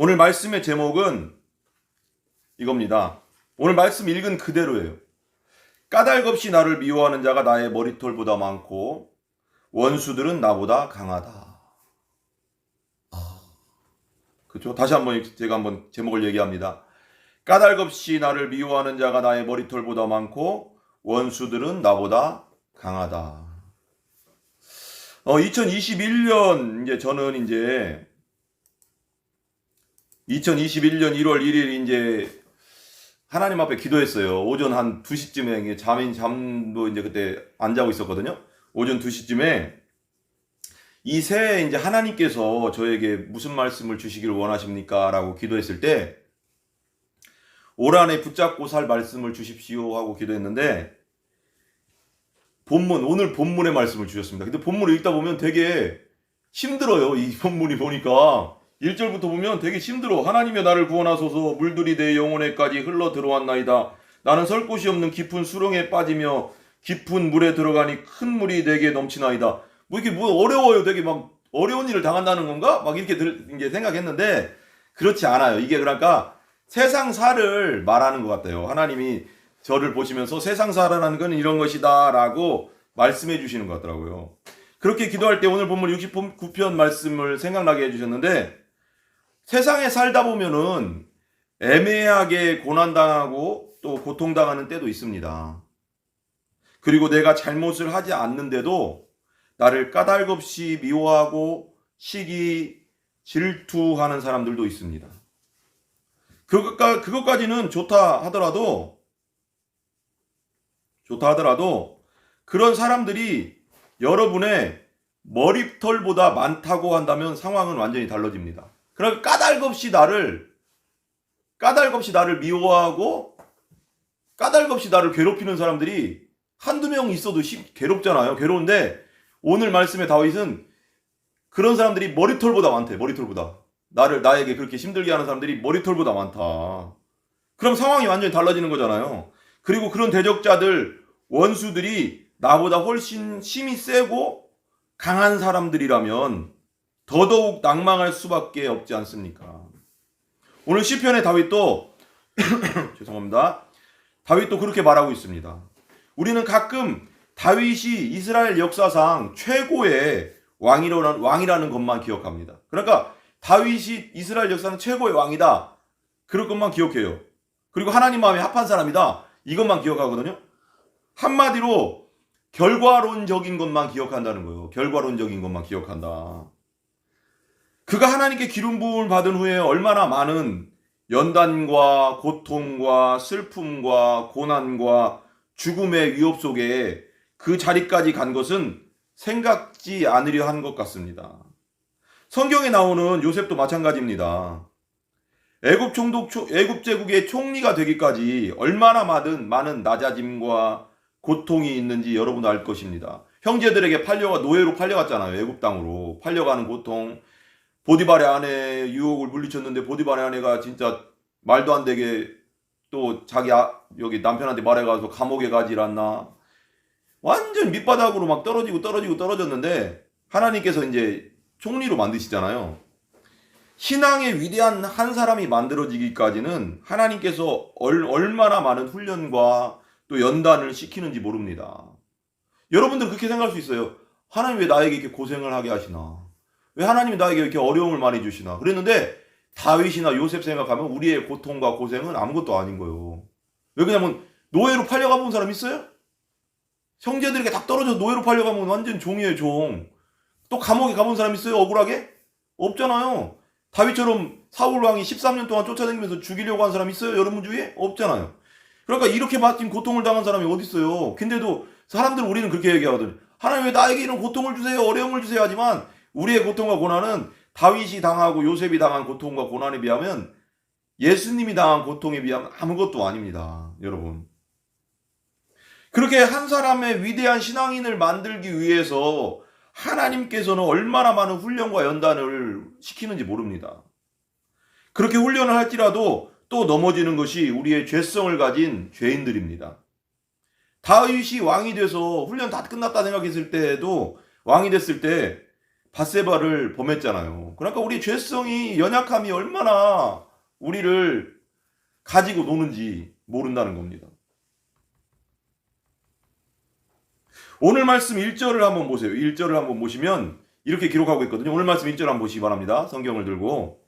오늘 말씀의 제목은 이겁니다. 오늘 말씀 읽은 그대로예요. 까닭없이 나를 미워하는 자가 나의 머리털보다 많고 원수들은 나보다 강하다. 그렇죠? 다시 한번 제가 한번 제목을 얘기합니다. 까닭없이 나를 미워하는 자가 나의 머리털보다 많고 원수들은 나보다 강하다. 2021년 저는 2021년 1월 1일 하나님 앞에 기도했어요. 오전 한 2시쯤에 잠도 그때 안 자고 있었거든요. 오전 2시쯤에 이 새해 하나님께서 저에게 무슨 말씀을 주시기를 원하십니까? 라고 기도했을 때 올 한해 붙잡고 살 말씀을 주십시오 하고 기도했는데 오늘 본문의 말씀을 주셨습니다. 근데 본문을 읽다 보면 되게 힘들어요. 이 본문이 보니까 1절부터 보면 되게 힘들어. 하나님여 나를 구원하소서. 물들이 내 영혼에까지 흘러 들어왔나이다. 나는 설 곳이 없는 깊은 수렁에 빠지며 깊은 물에 들어가니 큰 물이 내게 넘치나이다. 어려워요. 되게 막 어려운 일을 당한다는 건가? 막 이렇게 생각했는데 그렇지 않아요. 이게 그러니까 세상사를 말하는 것 같아요. 하나님이 저를 보시면서 세상사라는 건 이런 것이다 라고 말씀해 주시는 것 같더라고요. 그렇게 기도할 때 오늘 본문 69편 말씀을 생각나게 해주셨는데 세상에 살다 보면은 애매하게 고난당하고 또 고통당하는 때도 있습니다. 그리고 내가 잘못을 하지 않는데도 나를 까닭없이 미워하고 시기, 질투하는 사람들도 있습니다. 그것까지는 좋다 하더라도 그런 사람들이 여러분의 머리털보다 많다고 한다면 상황은 완전히 달라집니다. 그러니까 까닭없이 나를 미워하고 까닭없이 나를 괴롭히는 사람들이 한두 명 있어도 괴롭잖아요. 괴로운데 오늘 말씀의 다윗은 그런 사람들이 머리털보다 많대. 머리털보다. 나에게 그렇게 힘들게 하는 사람들이 머리털보다 많다. 그럼 상황이 완전히 달라지는 거잖아요. 그리고 그런 대적자들, 원수들이 나보다 훨씬 힘이 세고 강한 사람들이라면 더더욱 낭망할 수밖에 없지 않습니까? 오늘 시편의 다윗도 죄송합니다. 다윗도 그렇게 말하고 있습니다. 우리는 가끔 다윗이 이스라엘 역사상 최고의 왕이라는 것만 기억합니다. 그러니까 다윗이 이스라엘 역사는 최고의 왕이다. 그럴 것만 기억해요. 그리고 하나님 마음에 합한 사람이다. 이것만 기억하거든요. 한마디로 결과론적인 것만 기억한다는 거예요. 결과론적인 것만 기억한다. 그가 하나님께 기름 부음을 받은 후에 얼마나 많은 연단과 고통과 슬픔과 고난과 죽음의 위협 속에 그 자리까지 간 것은 생각지 않으려 한 것 같습니다. 성경에 나오는 요셉도 마찬가지입니다. 애굽 제국의 총리가 되기까지 얼마나 많은 낮아짐과 고통이 있는지 여러분도 알 것입니다. 형제들에게 노예로 팔려갔잖아요. 애굽 땅으로 팔려가는 고통. 보디발의 아내 유혹을 물리쳤는데 보디발의 아내가 진짜 말도 안 되게 또 여기 남편한테 말해가서 감옥에 가지 않나. 완전 밑바닥으로 막 떨어졌는데 하나님께서 총리로 만드시잖아요. 신앙의 위대한 한 사람이 만들어지기까지는 하나님께서 얼마나 많은 훈련과 또 연단을 시키는지 모릅니다. 여러분들 그렇게 생각할 수 있어요. 하나님 왜 나에게 이렇게 고생을 하게 하시나? 왜 하나님이 나에게 이렇게 어려움을 많이 주시나? 그랬는데 다윗이나 요셉 생각하면 우리의 고통과 고생은 아무것도 아닌 거예요. 왜 그러냐면 노예로 팔려가 본 사람 있어요? 형제들에게 딱 떨어져서 노예로 팔려가면 완전 종이에요, 종. 또 감옥에 가본 사람 있어요? 억울하게? 없잖아요. 다윗처럼 사울 왕이 13년 동안 쫓아다니면서 죽이려고 한 사람 있어요? 여러분 주위에? 없잖아요. 그러니까 이렇게 마침 고통을 당한 사람이 어디 있어요? 근데도 우리는 그렇게 얘기하거든요. 하나님 왜 나에게 이런 고통을 주세요? 어려움을 주세요? 하지만 우리의 고통과 고난은 다윗이 당하고 요셉이 당한 고통과 고난에 비하면 예수님이 당한 고통에 비하면 아무것도 아닙니다. 여러분. 그렇게 한 사람의 위대한 신앙인을 만들기 위해서 하나님께서는 얼마나 많은 훈련과 연단을 시키는지 모릅니다. 그렇게 훈련을 할지라도 또 넘어지는 것이 우리의 죄성을 가진 죄인들입니다. 다윗이 왕이 돼서 훈련 다 끝났다 생각했을 때도 왕이 됐을 때 밧세바를 범했잖아요. 그러니까 우리 죄성이 연약함이 얼마나 우리를 가지고 노는지 모른다는 겁니다. 오늘 말씀 1절을 한번 보세요. 1절을 한번 보시면 이렇게 기록하고 있거든요. 오늘 말씀 1절 한번 보시기 바랍니다. 성경을 들고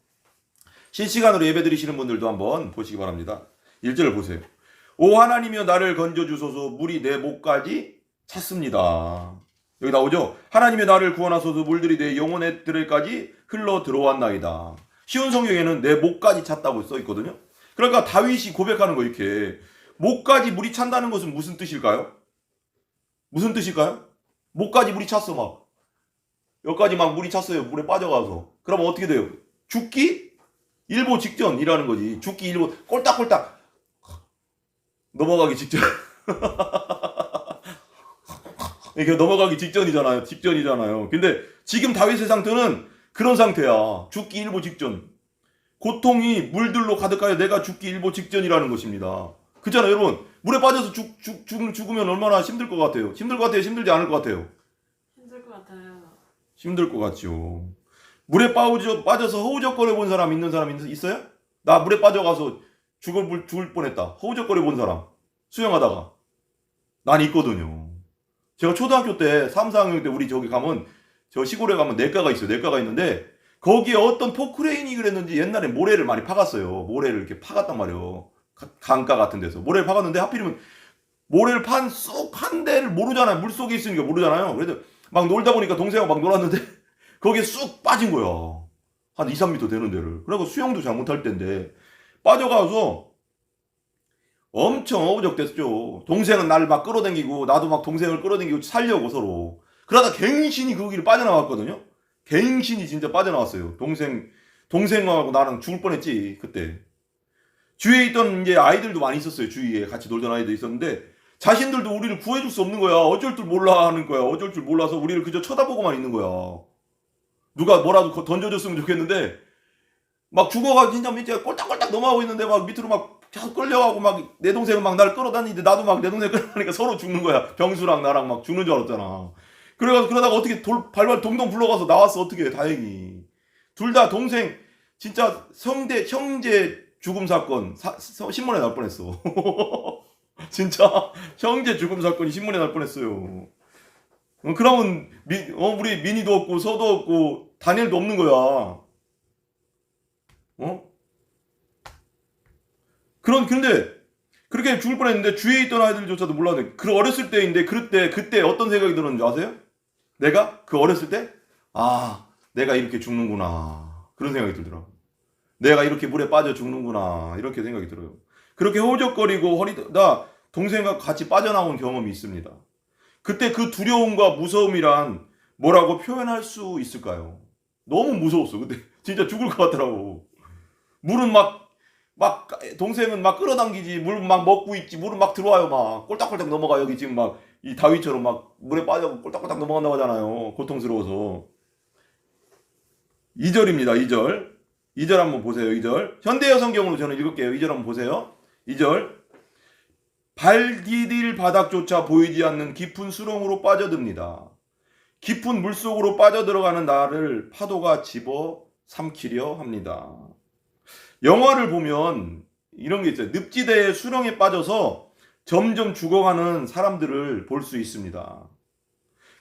실시간으로 예배 드리시는 분들도 한번 보시기 바랍니다. 1절을 보세요. 오 하나님이여 나를 건져주소서 물이 내 목까지 찼습니다. 여기 나오죠? 하나님이 나를 구원하소서 물들이 내 영혼의 들에까지 흘러 들어왔나이다. 쉬운 성경에는 내 목까지 찼다고 써 있거든요. 그러니까 다윗이 고백하는 거 이렇게 목까지 물이 찬다는 것은 무슨 뜻일까요? 무슨 뜻일까요? 목까지 물이 찼어 막. 여기까지 막 물이 찼어요. 물에 빠져가서. 그러면 어떻게 돼요? 죽기 일보 직전이라는 거지. 죽기 일보 꼴딱꼴딱 넘어가기 직전. 이게 넘어가기 직전이잖아요. 직전이잖아요. 근데 지금 다윗의 상태는 그런 상태야. 죽기 일보 직전. 고통이 물들로 가득하여 내가 죽기 일보 직전이라는 것입니다. 그렇잖아요, 여러분. 물에 빠져서 죽으면 얼마나 힘들 것 같아요? 힘들 것 같아요? 힘들지 않을 것 같아요? 힘들 것 같아요. 힘들 것 같죠. 물에 빠져서 허우적거려 본 사람 있는 사람 있어요? 나 물에 빠져가서 죽을 뻔했다. 허우적거려 본 사람. 수영하다가. 난 있거든요. 제가 초등학교 때 3, 4학년 때 우리 저기 가면 저 시골에 가면 내과가 있어요. 내과가 있는데 거기에 어떤 포크레인이 그랬는지 옛날에 모래를 많이 파갔어요. 모래를 이렇게 파갔단 말이에요. 강가 같은 데서 모래를 파갔는데 하필이면 모래를 판 데를 모르잖아요. 물속에 있으니까 모르잖아요. 그래서 막 놀다 보니까 동생하고 막 놀았는데 거기에 쑥 빠진 거야. 한 2, 3m 되는 데를. 그래서 수영도 잘 못할 때인데 빠져가서 엄청 어부적됐죠. 동생은 나를 막 끌어당기고 나도 막 동생을 끌어당기고 살려고 서로. 그러다 갱신이 그 길을 빠져나왔거든요. 갱신이 진짜 빠져나왔어요. 동생하고 나랑 죽을 뻔했지 그때. 주위에 있던 이제 아이들도 많이 있었어요. 주위에 같이 놀던 아이들 있었는데 자신들도 우리를 구해줄 수 없는 거야. 어쩔 줄 몰라 하는 거야. 어쩔 줄 몰라서 우리를 그저 쳐다보고만 있는 거야. 누가 뭐라도 던져줬으면 좋겠는데 막 죽어가 진짜 밑에 꼴딱꼴딱 넘어가고 있는데 막 밑으로 막 계속 끌려가고 막 내 동생은 막 날 끌어다니는데 나도 막 내 동생 끌어다니니까 서로 죽는 거야. 병수랑 나랑 막 죽는 줄 알았잖아. 그래가지고 그러다가 어떻게 발발 동동 굴러가서 나왔어. 어떻게 다행히. 둘 다 동생 진짜 형제 죽음 사건 신문에 날 뻔했어. 진짜 형제 죽음 사건이 신문에 날 뻔했어요. 그러면 우리 민희도 없고 서도 없고 다니엘도 없는 거야. 근데 그렇게 죽을 뻔했는데 주위에 있던 아이들조차도 몰랐는데 그 어렸을 때인데 그때 어떤 생각이 들었는지 아세요? 내가 그 어렸을 때 내가 이렇게 죽는구나 그런 생각이 들더라고. 내가 이렇게 물에 빠져 죽는구나 이렇게 생각이 들어요. 그렇게 허우적거리고 나 동생과 같이 빠져나온 경험이 있습니다. 그때 그 두려움과 무서움이란 뭐라고 표현할 수 있을까요? 너무 무서웠어. 그때 진짜 죽을 것 같더라고. 물은 막 동생은 막 끌어당기지. 물 막 먹고 있지. 물은 막 들어와요. 막 꼴딱꼴딱 넘어가. 여기 지금 막 이 다윗처럼 막 물에 빠져 꼴딱꼴딱 넘어간다고 하잖아요. 고통스러워서. 2절입니다. 2절. 2절 한번 보세요. 2절. 현대어 성경으로 저는 읽을게요. 2절 한번 보세요. 2절. 발 디딜 바닥조차 보이지 않는 깊은 수렁으로 빠져듭니다. 깊은 물속으로 빠져들어가는 나를 파도가 집어 삼키려 합니다. 영화를 보면 이런 게 있어요. 늪지대의 수렁에 빠져서 점점 죽어가는 사람들을 볼 수 있습니다.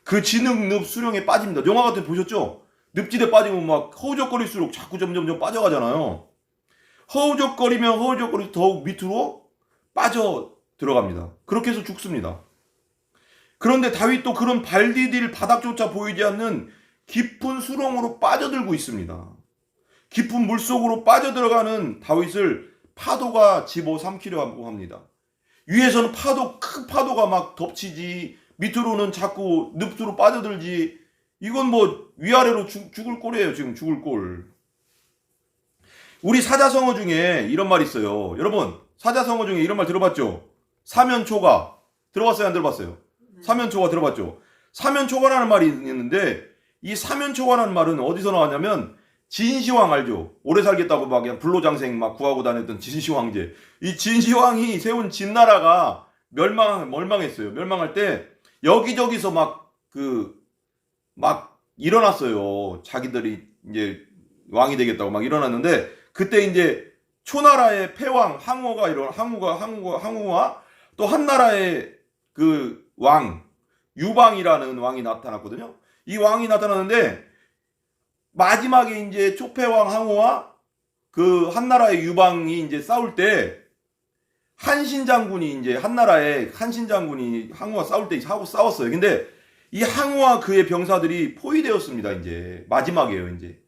그 진흙 수렁에 빠집니다. 영화 같은 거 보셨죠? 늪지대 빠지면 막 허우적거릴수록 자꾸 점점 빠져가잖아요. 허우적거리면 더욱 밑으로 빠져 들어갑니다. 그렇게 해서 죽습니다. 그런데 다윗도 그런 발 디딜 바닥조차 보이지 않는 깊은 수렁으로 빠져들고 있습니다. 깊은 물속으로 빠져들어가는 다윗을 파도가 집어삼키려고 합니다. 위에서는 큰 파도가 막 덮치지, 밑으로는 자꾸 늪으로 빠져들지. 이건 뭐 위아래로 죽을 꼴이에요. 지금 죽을 꼴. 우리 사자성어 중에 이런 말이 있어요. 여러분 사자성어 중에 이런 말 들어봤죠? 사면초가. 들어봤어요? 안 들어봤어요? 사면초가 들어봤죠? 사면초가라는 말이 있는데 이 사면초가라는 말은 어디서 나왔냐면 진시황 알죠? 오래 살겠다고 막 그냥 불로장생 막 구하고 다녔던 진시황제. 이 진시황이 세운 진나라가 멸망했어요. 멸망할 때 여기저기서 막 일어났어요. 자기들이 이제 왕이 되겠다고 막 일어났는데 그때 이제 초나라의 패왕 항우와 또 한나라의 그 왕 유방이라는 왕이 나타났거든요. 이 왕이 나타났는데 마지막에 이제 초패왕 항우와 그 한나라의 유방이 이제 싸울 때 한신 장군이 이제 한나라의 한신 장군이 항우와 싸울 때 하고 싸웠어요. 근데 이 항우와 그의 병사들이 포위되었습니다. 이제 마지막이에요. 이제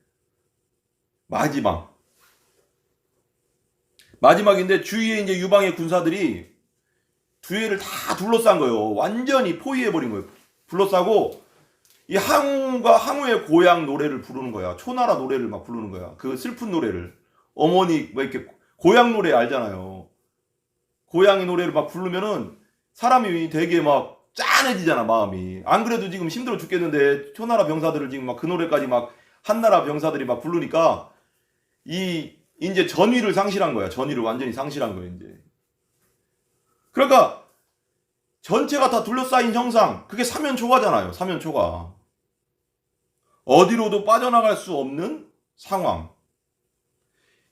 마지막인데 주위에 이제 유방의 군사들이 주위를 다 둘러싼 거예요. 완전히 포위해버린 거예요. 둘러싸고 이 항우의 고향 노래를 부르는 거야. 초나라 노래를 막 부르는 거야. 그 슬픈 노래를. 어머니 뭐 이렇게 고향 노래 알잖아요. 고향의 노래를 막 부르면은 사람이 되게 막 짠해지잖아, 마음이. 안 그래도 지금 힘들어 죽겠는데 초나라 병사들을 지금 막 그 노래까지 막 한나라 병사들이 막 부르니까 이 이제 전위를 상실한 거야. 전위를 완전히 상실한 거야, 이제. 그러니까 전체가 다 둘러싸인 형상. 그게 사면초가잖아요. 사면초가. 어디로도 빠져나갈 수 없는 상황.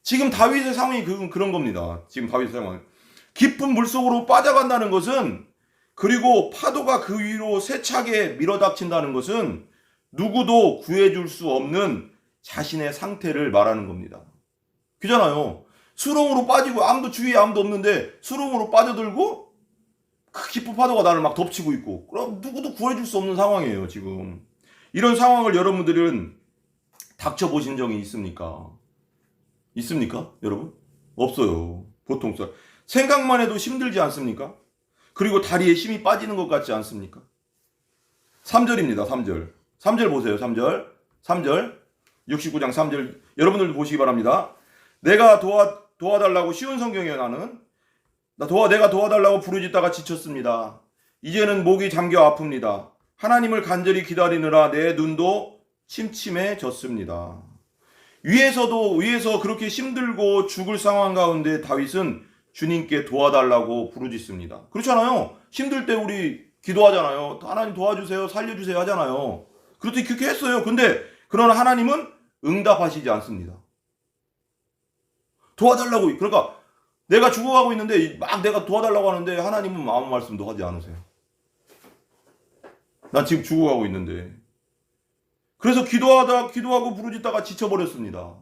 지금 다윗의 상황이 그런 겁니다. 지금 다윗의 상황. 깊은 물속으로 빠져간다는 것은 그리고 파도가 그 위로 세차게 밀어닥친다는 것은 누구도 구해줄 수 없는 자신의 상태를 말하는 겁니다. 그잖아요. 수렁으로 빠지고 주위에 아무도 없는데 수렁으로 빠져들고 그 깊은 파도가 나를 막 덮치고 있고 그럼 누구도 구해줄 수 없는 상황이에요. 지금 이런 상황을 여러분들은 닥쳐보신 적이 있습니까? 있습니까? 여러분? 없어요. 보통 생각만 해도 힘들지 않습니까? 그리고 다리에 힘이 빠지는 것 같지 않습니까? 3절입니다. 3절. 3절 보세요. 3절. 69장 3절. 여러분들도 보시기 바랍니다. 내가 도와달라고 쉬운 성경이에요. 내가 도와달라고 부르짖다가 지쳤습니다. 이제는 목이 잠겨 아픕니다. 하나님을 간절히 기다리느라 내 눈도 침침해졌습니다. 위에서 그렇게 힘들고 죽을 상황 가운데 다윗은 주님께 도와달라고 부르짖습니다. 그렇잖아요. 힘들 때 우리 기도하잖아요. 하나님 도와주세요, 살려주세요 하잖아요. 그렇게 했어요. 근데 그러나 하나님은 응답하시지 않습니다. 도와달라고. 그러니까 내가 죽어가고 있는데 막 내가 도와달라고 하는데 하나님은 아무 말씀도 하지 않으세요. 난 지금 죽어가고 있는데. 그래서 기도하고 부르짖다가 지쳐버렸습니다.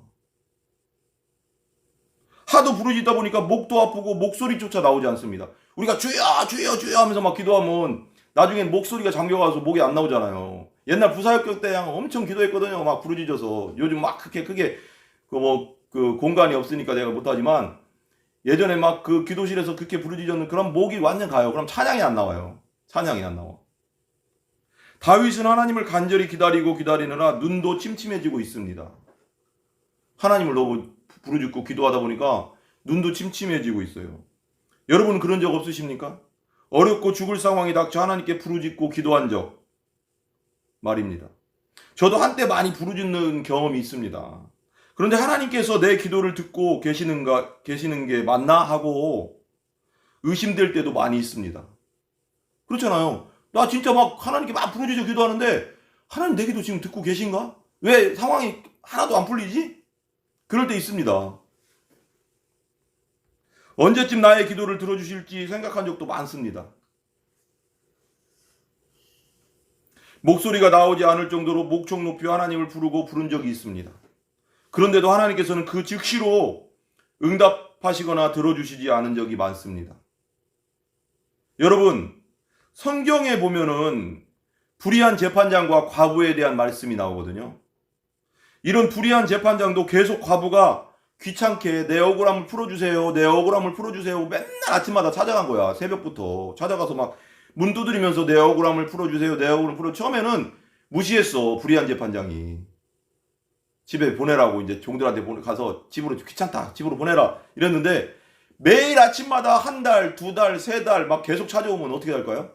하도 부르짖다 보니까 목도 아프고 목소리조차 나오지 않습니다. 우리가 주여 주여 주여 하면서 막 기도하면 나중엔 목소리가 잠겨가서 목이 안 나오잖아요. 옛날 부사역교 때 엄청 기도했거든요. 막 부르짖어서. 요즘 막 크게 그 공간이 없으니까 내가 못하지만 예전에 막 그 기도실에서 그렇게 부르짖었는 그럼 목이 완전 가요. 그럼 찬양이 안 나와요. 찬양이 안 나와. 다윗은 하나님을 간절히 기다리느라 눈도 침침해지고 있습니다. 하나님을 너무 부르짖고 기도하다 보니까 눈도 침침해지고 있어요. 여러분 그런 적 없으십니까? 어렵고 죽을 상황이 닥쳐 하나님께 부르짖고 기도한 적 말입니다. 저도 한때 많이 부르짖는 경험이 있습니다. 그런데 하나님께서 내 기도를 듣고 계시는 게 맞나 하고 의심될 때도 많이 있습니다. 그렇잖아요. 나 진짜 막 하나님께 막 부르짖어 기도하는데 하나님 내 기도 지금 듣고 계신가? 왜 상황이 하나도 안 풀리지? 그럴 때 있습니다. 언제쯤 나의 기도를 들어주실지 생각한 적도 많습니다. 목소리가 나오지 않을 정도로 목청 높이 하나님을 부른 적이 있습니다. 그런데도 하나님께서는 그 즉시로 응답하시거나 들어주시지 않은 적이 많습니다. 여러분, 성경에 보면은 불의한 재판장과 과부에 대한 말씀이 나오거든요. 이런 불의한 재판장도 계속 과부가 귀찮게 내 억울함을 풀어주세요. 맨날 아침마다 찾아간 거야. 새벽부터 찾아가서 막 문 두드리면서 내 억울함을 풀어주세요. 처음에는 무시했어. 불의한 재판장이. 집에 보내라고 이제 종들한테 가서 귀찮다. 집으로 보내라. 이랬는데 매일 아침마다 한 달, 두 달, 세 달 막 계속 찾아오면 어떻게 할까요?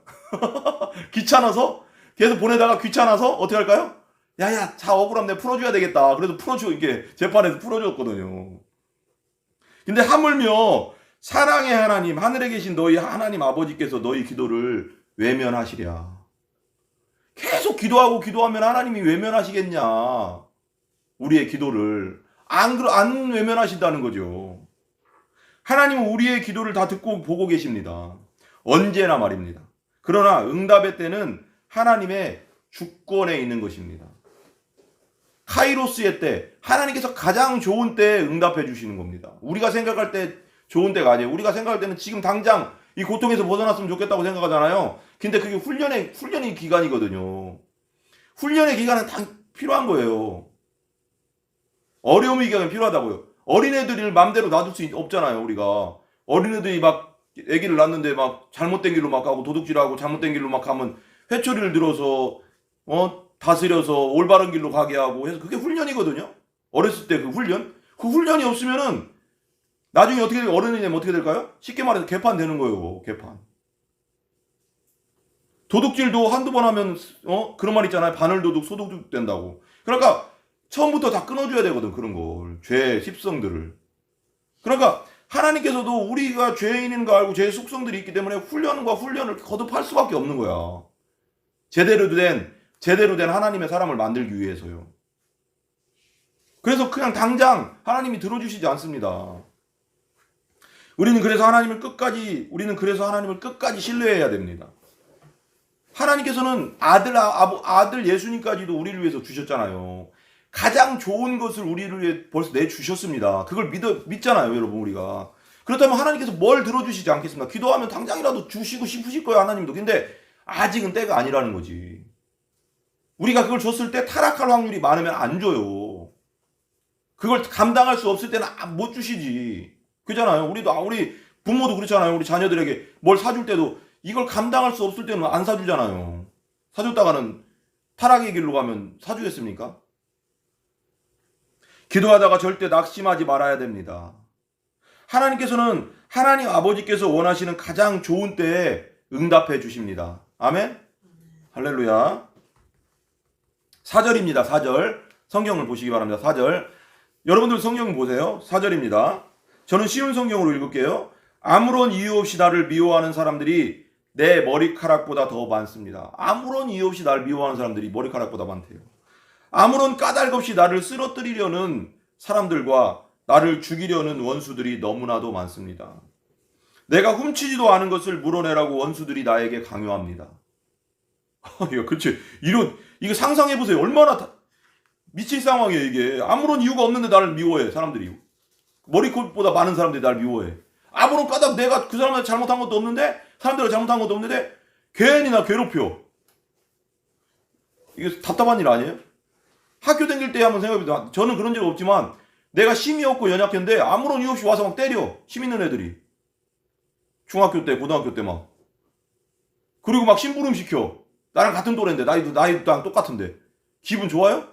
귀찮아서 계속 보내다가 귀찮아서 어떻게 할까요? 야야, 자 억울함 내가 풀어줘야 되겠다. 그래서 이게 재판에서 풀어줬거든요. 근데 하물며 사랑의 하나님, 하늘에 계신 너희 하나님 아버지께서 너희 기도를 외면하시랴. 계속 기도하고 기도하면 하나님이 외면하시겠냐? 우리의 기도를. 안 외면하신다는 거죠. 하나님은 우리의 기도를 다 듣고 보고 계십니다. 언제나 말입니다. 그러나 응답의 때는 하나님의 주권에 있는 것입니다. 카이로스의 때, 하나님께서 가장 좋은 때에 응답해 주시는 겁니다. 우리가 생각할 때 좋은 때가 아니에요. 우리가 생각할 때는 지금 당장 이 고통에서 벗어났으면 좋겠다고 생각하잖아요. 근데 그게 훈련의 기간이거든요. 훈련의 기간은 필요한 거예요. 어려움의 기간은 필요하다고요. 어린애들을 맘대로 놔둘 수 없잖아요, 우리가. 어린애들이 막 아기를 낳는데 막 잘못된 길로 막 가고 도둑질하고 잘못된 길로 막 가면 회초리를 들어서 다스려서 올바른 길로 가게 하고 해서 그게 훈련이거든요. 어렸을 때 그 훈련. 그 훈련이 없으면은 나중에 어른이 되면 어떻게 될까요? 쉽게 말해서 개판 되는 거예요. 개판. 도둑질도 한두 번 하면 그런 말 있잖아요. 바늘도둑 소도둑 된다고. 그러니까 처음부터 다 끊어줘야 되거든. 그런 걸. 죄의 습성들을. 그러니까 하나님께서도 우리가 죄인인 거 알고 죄의 속성들이 있기 때문에 훈련을 거듭할 수밖에 없는 거야. 제대로 된 하나님의 사람을 만들기 위해서요. 그래서 그냥 당장 하나님이 들어주시지 않습니다. 우리는 그래서 하나님을 끝까지 신뢰해야 됩니다. 하나님께서는 아들 예수님까지도 우리를 위해서 주셨잖아요. 가장 좋은 것을 우리를 위해 벌써 내주셨습니다. 그걸 믿잖아요, 여러분, 우리가. 그렇다면 하나님께서 뭘 들어주시지 않겠습니까? 기도하면 당장이라도 주시고 싶으실 거예요, 하나님도. 근데 아직은 때가 아니라는 거지. 우리가 그걸 줬을 때 타락할 확률이 많으면 안 줘요. 그걸 감당할 수 없을 때는 못 주시지. 그잖아요. 우리 부모도 그렇잖아요. 우리 자녀들에게 뭘 사줄 때도 이걸 감당할 수 없을 때는 안 사주잖아요. 사줬다가는 타락의 길로 가면 사주겠습니까? 기도하다가 절대 낙심하지 말아야 됩니다. 하나님께서는 하나님 아버지께서 원하시는 가장 좋은 때에 응답해 주십니다. 아멘? 할렐루야. 4절입니다. 4절. 성경을 보시기 바랍니다. 4절. 여러분들 성경 보세요. 4절입니다. 저는 쉬운 성경으로 읽을게요. 아무런 이유 없이 나를 미워하는 사람들이 내 머리카락보다 더 많습니다. 아무런 이유 없이 나를 미워하는 사람들이 머리카락보다 많대요. 아무런 까닭 없이 나를 쓰러뜨리려는 사람들과 나를 죽이려는 원수들이 너무나도 많습니다. 내가 훔치지도 않은 것을 물어내라고 원수들이 나에게 강요합니다. 그렇지. 이거 상상해보세요. 얼마나 미칠 상황이에요, 이게. 아무런 이유가 없는데 나를 미워해, 사람들이. 머리카락보다 많은 사람들이 나를 미워해. 아무런 까닭 내가 그 사람한테 잘못한 것도 없는데, 사람들이 잘못한 것도 없는데, 괜히 나 괴롭혀. 이게 답답한 일 아니에요? 학교 다닐 때 한번 생각해보세요. 저는 그런 적 없지만, 내가 힘이 없고 연약했는데, 아무런 이유 없이 와서 막 때려. 힘 있는 애들이. 중학교 때, 고등학교 때 막. 그리고 막 심부름 시켜. 나랑 같은 또래인데, 나이도 똑같은데. 기분 좋아요?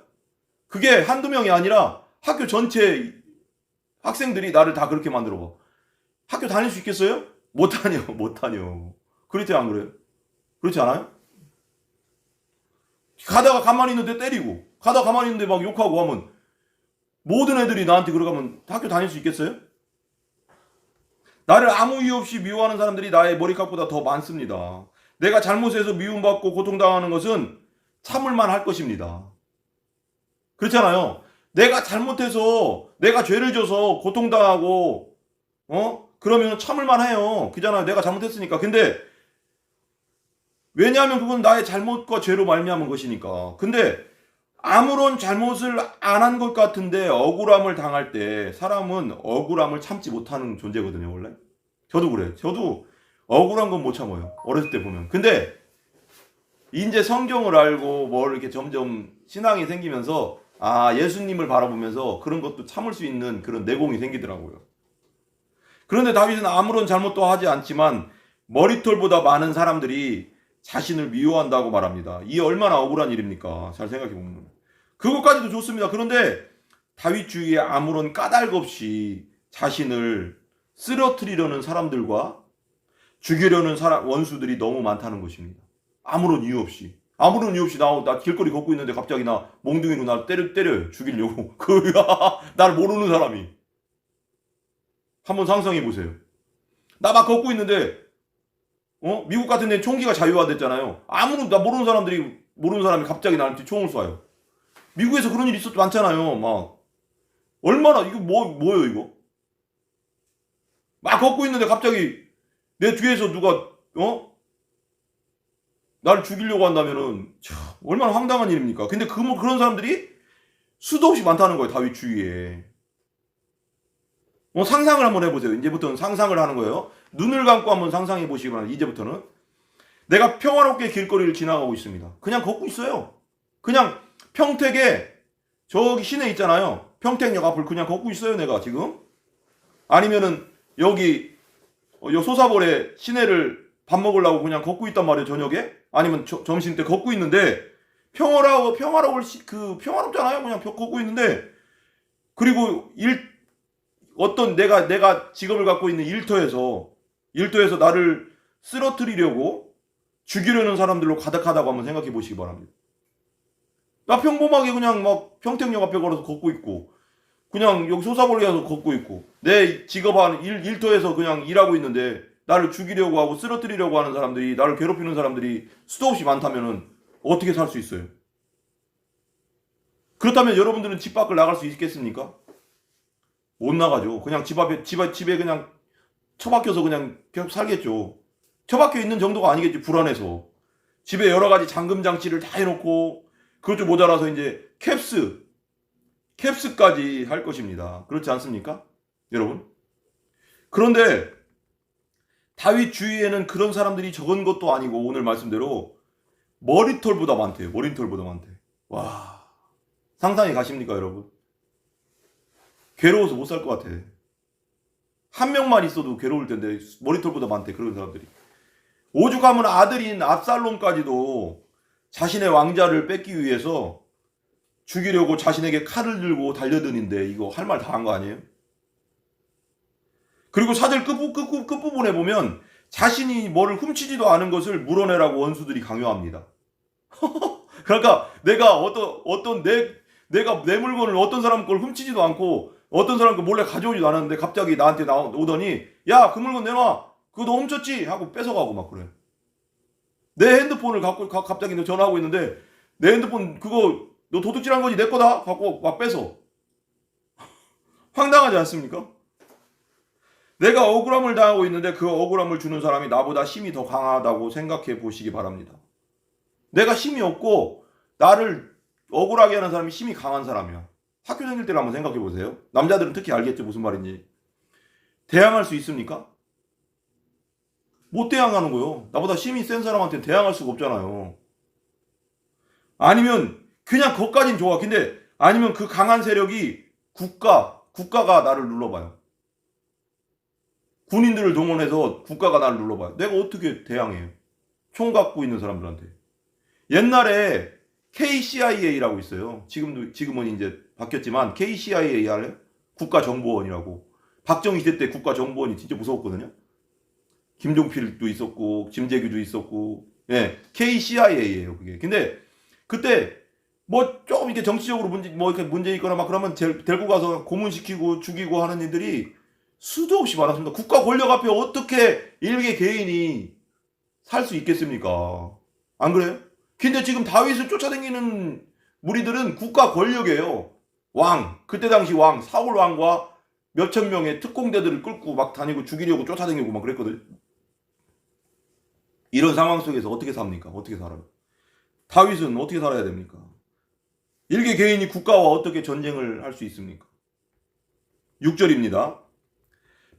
그게 한두 명이 아니라 학교 전체 학생들이 나를 다 그렇게 만들어 봐. 학교 다닐 수 있겠어요? 못 다녀. 그렇지 안 그래요? 그렇지 않아요? 가다가 가만히 있는데 때리고, 가다가 가만히 있는데 막 욕하고 하면 모든 애들이 나한테 그러가면 학교 다닐 수 있겠어요? 나를 아무 이유 없이 미워하는 사람들이 나의 머리카락보다 더 많습니다. 내가 잘못해서 미움받고 고통당하는 것은 참을만 할 것입니다. 그렇잖아요. 내가 잘못해서 내가 죄를 져서 고통당하고 그러면 참을만 해요. 그잖아요. 내가 잘못했으니까. 근데 왜냐하면 그건 나의 잘못과 죄로 말미암은 것이니까. 근데 아무런 잘못을 안 한 것 같은데 억울함을 당할 때 사람은 억울함을 참지 못하는 존재거든요, 원래. 저도 그래요. 저도 억울한 건 못 참아요. 어렸을 때 보면. 근데 이제 성경을 알고 뭘 이렇게 점점 신앙이 생기면서 예수님을 바라보면서 그런 것도 참을 수 있는 그런 내공이 생기더라고요. 그런데 다윗은 아무런 잘못도 하지 않지만 머리털보다 많은 사람들이 자신을 미워한다고 말합니다. 이게 얼마나 억울한 일입니까? 잘 생각해보면. 그것까지도 좋습니다. 그런데 다윗 주위에 아무런 까닭 없이 자신을 쓰러뜨리려는 사람들과 죽이려는 원수들이 너무 많다는 것입니다. 아무런 이유 없이 나 길거리 걷고 있는데 갑자기 나 몽둥이로 나 때려요. 죽이려고. 나를 모르는 사람이. 한번 상상해 보세요. 나 막 걷고 있는데 미국 같은 데는 총기가 자유화됐잖아요. 나 모르는 사람들이 모르는 사람이 갑자기 나한테 총을 쏴요. 미국에서 그런 일이 있었도 많잖아요. 막 얼마나 이거 뭐예요 이거? 막 걷고 있는데 갑자기 내 뒤에서 누가 나를 죽이려고 한다면은 참, 얼마나 황당한 일입니까? 근데 그런 사람들이 수도 없이 많다는 거예요. 다윗 주위에. 상상을 한번 해보세요. 이제부터는 상상을 하는 거예요. 눈을 감고 한번 상상해 보시기 바랍니다. 이제부터는 내가 평화롭게 길거리를 지나가고 있습니다. 그냥 걷고 있어요. 그냥 평택에 저기 시내 있잖아요. 평택역 앞을 그냥 걷고 있어요. 내가 지금. 아니면은 여기 소사벌에 시내를 밥 먹으려고 그냥 걷고 있단 말이에요. 저녁에. 아니면 점심 때 걷고 있는데 평화롭잖아요. 그냥 걷고 있는데 그리고 어떤 내가 직업을 갖고 있는 일터에서 나를 쓰러뜨리려고 죽이려는 사람들로 가득하다고 한번 생각해 보시기 바랍니다. 나 평범하게 그냥 막 평택역 앞에 걸어서 걷고 있고 그냥 여기 소사벌에 가서 걷고 있고 내 직업한 일터에서 그냥 일하고 있는데 나를 죽이려고 하고 쓰러뜨리려고 하는 사람들이 나를 괴롭히는 사람들이 수도 없이 많다면은 어떻게 살 수 있어요? 그렇다면 여러분들은 집 밖을 나갈 수 있겠습니까? 못 나가죠. 그냥 집에 그냥 처박혀서 그냥 계속 살겠죠. 처박혀 있는 정도가 아니겠지. 불안해서. 집에 여러 가지 잠금 장치를 다 해놓고 그것 좀 모자라서 이제 캡스까지 할 것입니다. 그렇지 않습니까? 여러분. 그런데 다윗 주위에는 그런 사람들이 적은 것도 아니고 오늘 말씀대로 머리털보다 많대요. 머리털보다 많대. 와, 상상이 가십니까, 여러분? 괴로워서 못 살 것 같아. 한 명만 있어도 괴로울 텐데 머리털보다 많대, 그런 사람들이. 오죽 하면 아들인 압살롬까지도 자신의 왕자를 뺏기 위해서 죽이려고 자신에게 칼을 들고 달려드는데 이거 할 말 다 한 거 아니에요? 그리고 사절 끝부분에 보면 자신이 뭐를 훔치지도 않은 것을 물어내라고 원수들이 강요합니다. 그러니까 내가 내가 내 물건을 어떤 사람 걸 훔치지도 않고 어떤 사람 걸 몰래 가져오지도 않았는데 갑자기 나한테 오더니 야, 그 물건 내놔. 그거 너 훔쳤지? 하고 뺏어가고 막 그래. 내 핸드폰을 갖고 갑자기 너 전화하고 있는데 내 핸드폰 그거 너 도둑질한 거지 내 거다? 갖고 막 뺏어. 황당하지 않습니까? 내가 억울함을 당하고 있는데 그 억울함을 주는 사람이 나보다 힘이 더 강하다고 생각해 보시기 바랍니다. 내가 힘이 없고 나를 억울하게 하는 사람이 힘이 강한 사람이야. 학교 다닐 때를 한번 생각해 보세요. 남자들은 특히 알겠죠, 무슨 말인지. 대항할 수 있습니까? 못 대항하는 거요. 나보다 힘이 센 사람한테는 대항할 수가 없잖아요. 아니면 그냥 그것까진 좋아. 근데 아니면 그 강한 세력이 국가가 나를 눌러봐요. 군인들을 동원해서 국가가 나를 눌러봐요. 내가 어떻게 대항해요? 총 갖고 있는 사람들한테. 옛날에 KCIA라고 있어요. 지금은 이제 바뀌었지만 KCIA 할래요? 국가정보원이라고. 박정희 시대 때 국가정보원이 진짜 무서웠거든요. 김종필도 있었고 김재규도 있었고, 예, KCIA예요 그게. 근데 그때 뭐 조금 이렇게 정치적으로 이렇게 문제 있거나 막 그러면 데리고 가서 고문시키고 죽이고 하는 일들이 수도 없이 많았습니다. 국가 권력 앞에 어떻게 일개 개인이 살 수 있겠습니까? 안 그래요? 근데 지금 다윗을 쫓아다니는 무리들은 국가 권력이에요. 그때 당시 사울 왕과 몇천 명의 특공대들을 끌고 막 다니고 죽이려고 쫓아다니고 막 그랬거든. 이런 상황 속에서 어떻게 삽니까? 어떻게 살아요? 다윗은 어떻게 살아야 됩니까? 일개 개인이 국가와 어떻게 전쟁을 할 수 있습니까? 6절입니다.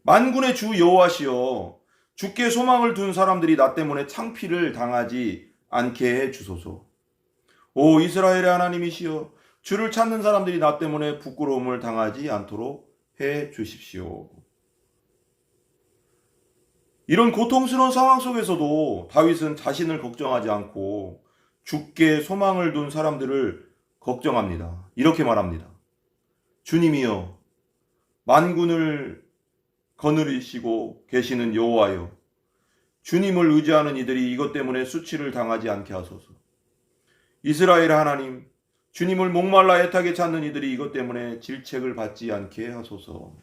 만군의 주 여호와시여, 주께 소망을 둔 사람들이 나 때문에 창피를 당하지 않게 해 주소서. 오 이스라엘의 하나님이시여, 주를 찾는 사람들이 나 때문에 부끄러움을 당하지 않도록 해 주십시오. 이런 고통스러운 상황 속에서도 다윗은 자신을 걱정하지 않고 주께 소망을 둔 사람들을 걱정합니다. 이렇게 말합니다. 주님이여, 만군을 거느리시고 계시는 여호와여, 주님을 의지하는 이들이 이것 때문에 수치를 당하지 않게 하소서. 이스라엘 하나님, 주님을 목말라 애타게 찾는 이들이 이것 때문에 질책을 받지 않게 하소서.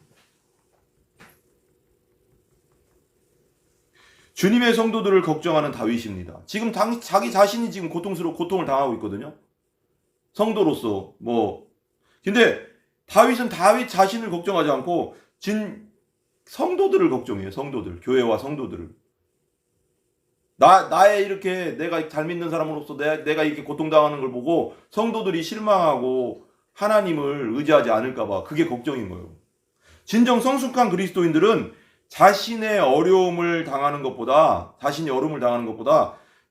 주님의 성도들을 걱정하는 다윗입니다. 지금 자기 자신이 지금 고통을 당하고 있거든요. 성도로서 근데 다윗은 다윗 자신을 걱정하지 않고 성도들을 걱정해요. 성도들, 교회와 성도들을. 나의 이렇게 내가 잘 믿는 사람으로서 내가 이렇게 고통당하는 걸 보고 성도들이 실망하고 하나님을 의지하지 않을까봐 그게 걱정인 거예요. 진정 성숙한 그리스도인들은 자신이 어려움을 당하는 것보다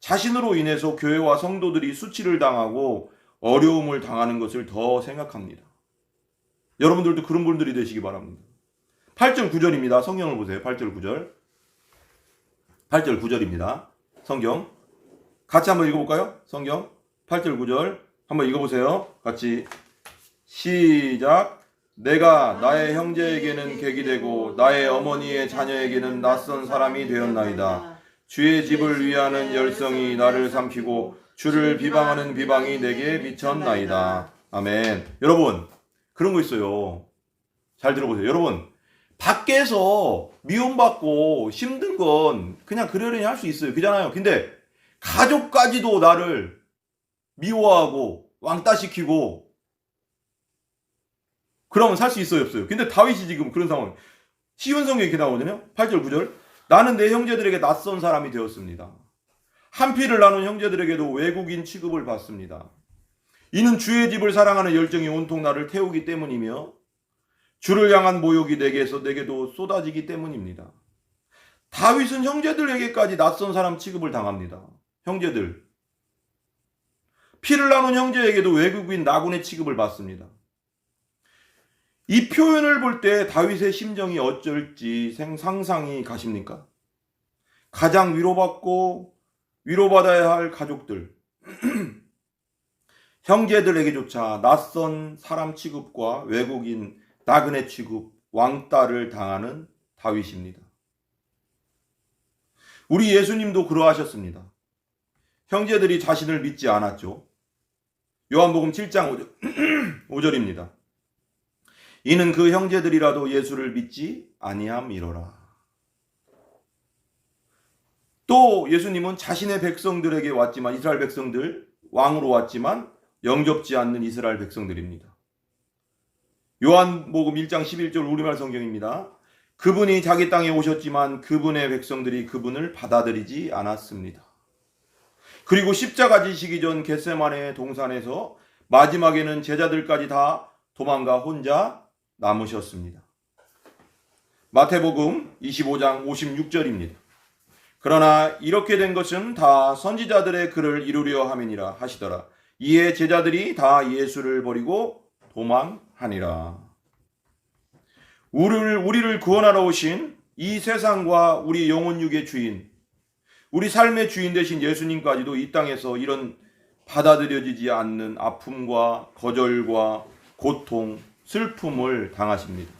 자신으로 인해서 교회와 성도들이 수치를 당하고 어려움을 당하는 것을 더 생각합니다. 여러분들도 그런 분들이 되시기 바랍니다. 8절 9절입니다. 성경을 보세요. 8절 9절. 8절 9절입니다. 성경. 같이 한번 읽어볼까요? 성경. 8절 9절. 한번 읽어보세요. 같이. 시작. 내가 나의 형제에게는 객이 되고 나의 어머니의 자녀에게는 낯선 사람이 되었나이다. 주의 집을 위하는 열성이 나를 삼키고 주를 비방하는 비방이 내게 미쳤나이다. 아멘. 여러분, 그런 거 있어요. 잘 들어보세요. 여러분, 밖에서 미움받고 힘든 건 그냥 그러려니 할 수 있어요. 그잖아요. 근데 가족까지도 나를 미워하고 왕따시키고 그러면 살 수 있어요, 없어요? 근데 다윗이 지금 그런 상황. 시온 성경에 이렇게 나오거든요. 8절 9절. 나는 내 형제들에게 낯선 사람이 되었습니다. 한 피를 나눈 형제들에게도 외국인 취급을 받습니다. 이는 주의 집을 사랑하는 열정이 온통 나를 태우기 때문이며 주를 향한 모욕이 내게도 쏟아지기 때문입니다. 다윗은 형제들에게까지 낯선 사람 취급을 당합니다. 형제들. 피를 나눈 형제에게도 외국인 나군의 취급을 받습니다. 이 표현을 볼 때 다윗의 심정이 어쩔지 상상이 가십니까? 가장 위로받아야 할 가족들, 형제들에게조차 낯선 사람 취급과 외국인 나그네 취급, 왕따를 당하는 다윗입니다. 우리 예수님도 그러하셨습니다. 형제들이 자신을 믿지 않았죠. 요한복음 7장 5절입니다. 이는 그 형제들이라도 예수를 믿지 아니함이로라. 또 예수님은 자신의 백성들에게 왔지만 이스라엘 백성들 왕으로 왔지만 영접지 않는 이스라엘 백성들입니다. 요한복음 1장 11절 우리말 성경입니다. 그분이 자기 땅에 오셨지만 그분의 백성들이 그분을 받아들이지 않았습니다. 그리고 십자가 지시기 전 겟세마네 동산에서 마지막에는 제자들까지 다 도망가 혼자 남으셨습니다. 마태복음 25장 56절입니다. 그러나 이렇게 된 것은 다 선지자들의 글을 이루려 함이니라 하시더라. 이에 제자들이 다 예수를 버리고 도망하니라. 우리를 구원하러 오신 이 세상과 우리 영혼 육의 주인, 우리 삶의 주인 되신 예수님까지도 이 땅에서 이런 받아들여지지 않는 아픔과 거절과 고통, 슬픔을 당하십니다.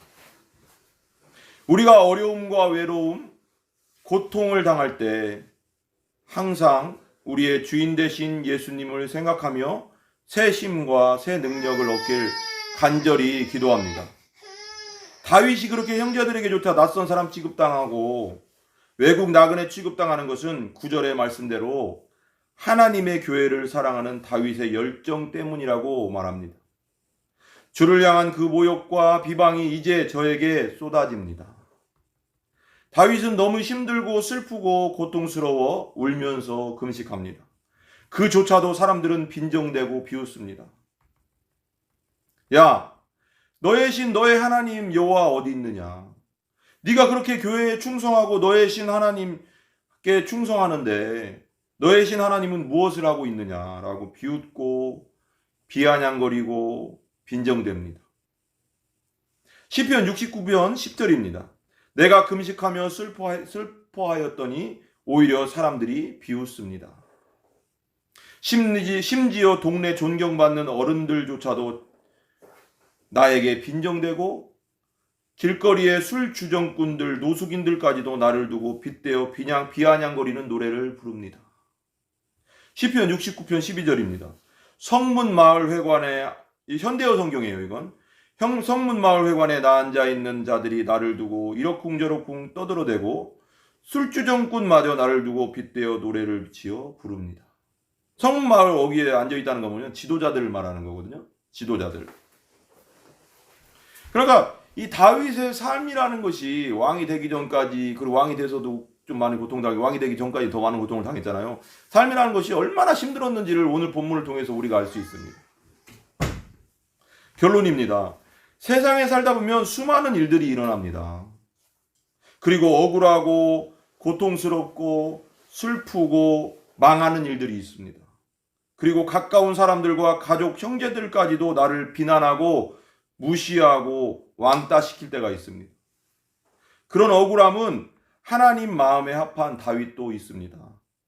우리가 어려움과 외로움, 고통을 당할 때 항상 우리의 주인 되신 예수님을 생각하며 새 힘과 새 능력을 얻길 간절히 기도합니다. 다윗이 그렇게 형제들에게조차 낯선 사람 취급당하고 외국 나그네 취급당하는 것은 9절의 말씀대로 하나님의 교회를 사랑하는 다윗의 열정 때문이라고 말합니다. 주를 향한 그 모욕과 비방이 이제 저에게 쏟아집니다. 다윗은 너무 힘들고 슬프고 고통스러워 울면서 금식합니다. 그조차도 사람들은 빈정대고 비웃습니다. 야, 너의 신 너의 하나님 여호와 어디 있느냐? 네가 그렇게 교회에 충성하고 너의 신 하나님께 충성하는데 너의 신 하나님은 무엇을 하고 있느냐라고 비웃고 비아냥거리고 빈정됩니다. 시편 69편 10절입니다. 내가 금식하며 슬퍼하였더니 오히려 사람들이 비웃습니다. 심지어 동네 존경받는 어른들조차도 나에게 빈정대고 길거리의 술 주정꾼들, 노숙인들까지도 나를 두고 빗대어 비아냥거리는 노래를 부릅니다. 시편 69편 12절입니다. 성문 마을 회관에, 현대어 성경이에요 이건. 성문 마을 회관에 나 앉아 있는 자들이 나를 두고 이러쿵저러쿵 떠들어대고 술주정꾼마저 나를 두고 빗대어 노래를 지어 부릅니다. 성마을 어귀에 앉아있다는 거 보면 지도자들을 말하는 거거든요. 지도자들. 그러니까 이 다윗의 삶이라는 것이 왕이 되기 전까지, 그리고 왕이 돼서도 좀 많은 고통당하고 왕이 되기 전까지 더 많은 고통을 당했잖아요. 삶이라는 것이 얼마나 힘들었는지를 오늘 본문을 통해서 우리가 알 수 있습니다. 결론입니다. 세상에 살다 보면 수많은 일들이 일어납니다. 그리고 억울하고 고통스럽고 슬프고 망하는 일들이 있습니다. 그리고 가까운 사람들과 가족, 형제들까지도 나를 비난하고 무시하고 왕따시킬 때가 있습니다. 그런 억울함은 하나님 마음에 합한 다윗도 있습니다.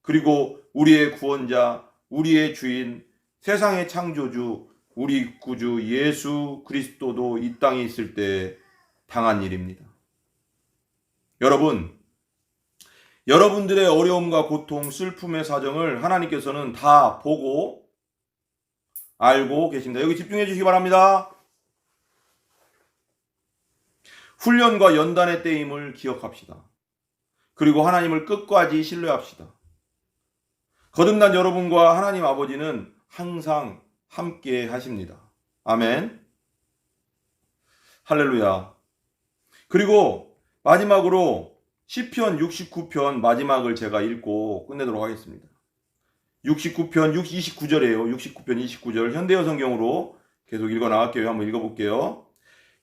그리고 우리의 구원자, 우리의 주인, 세상의 창조주, 우리 구주 예수 그리스도도 이 땅에 있을 때 당한 일입니다. 여러분들의 어려움과 고통, 슬픔의 사정을 하나님께서는 다 보고 알고 계십니다. 여기 집중해 주시기 바랍니다. 훈련과 연단의 때임을 기억합시다. 그리고 하나님을 끝까지 신뢰합시다. 거듭난 여러분과 하나님 아버지는 항상 함께 하십니다. 아멘. 할렐루야. 그리고 마지막으로 시편 69편 마지막을 제가 읽고 끝내도록 하겠습니다. 69편 29절이에요. 69편 29절 현대어 성경으로 계속 읽어 나갈게요. 한번 읽어볼게요.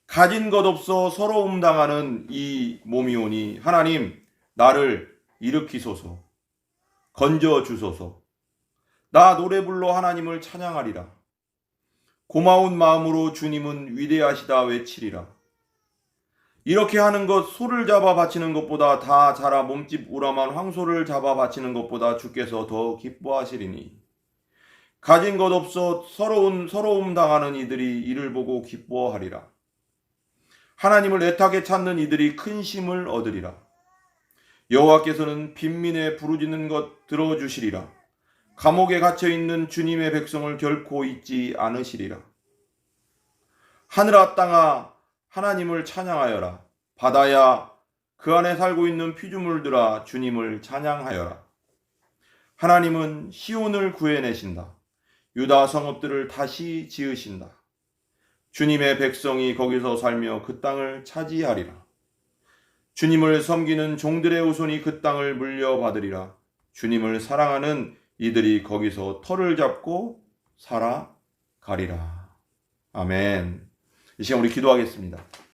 가진 것 없어 서러움 당하는 이 몸이오니 하나님 나를 일으키소서 건져 주소서. 나 노래 불러 하나님을 찬양하리라. 고마운 마음으로 주님은 위대하시다 외치리라. 이렇게 하는 것 소를 잡아 바치는 것보다 다 자라 몸집 우람한 황소를 잡아 바치는 것보다 주께서 더 기뻐하시리니 가진 것 없어 서러움 당하는 이들이 이를 보고 기뻐하리라. 하나님을 애타게 찾는 이들이 큰 힘을 얻으리라. 여호와께서는 빈민의 부르짖는 것 들어주시리라. 감옥에 갇혀있는 주님의 백성을 결코 잊지 않으시리라. 하늘아 땅아 하나님을 찬양하여라. 바다야 그 안에 살고 있는 피조물들아 주님을 찬양하여라. 하나님은 시온을 구해내신다. 유다 성읍들을 다시 지으신다. 주님의 백성이 거기서 살며 그 땅을 차지하리라. 주님을 섬기는 종들의 후손이 그 땅을 물려받으리라. 주님을 사랑하는 이들이 거기서 터를 잡고 살아가리라. 아멘. 이 시간 우리 기도하겠습니다.